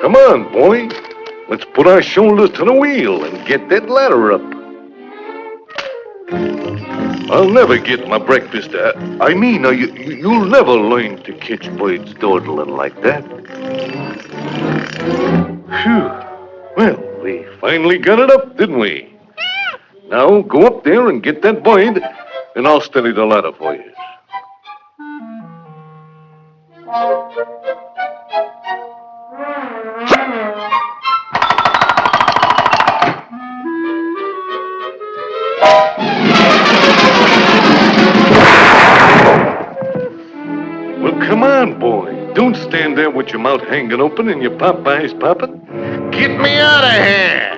Come on, boy. Let's put our shoulders to the wheel and get that ladder up. I'll never get my breakfast. You'll never learn to catch birds dawdling like that. Phew. Well, we finally got it up, didn't we? Now go up there and get that bird, and I'll steady the ladder for you. Well, come on, boy. Don't stand there with your mouth hanging open and your Popeyes popping. Get me out of here!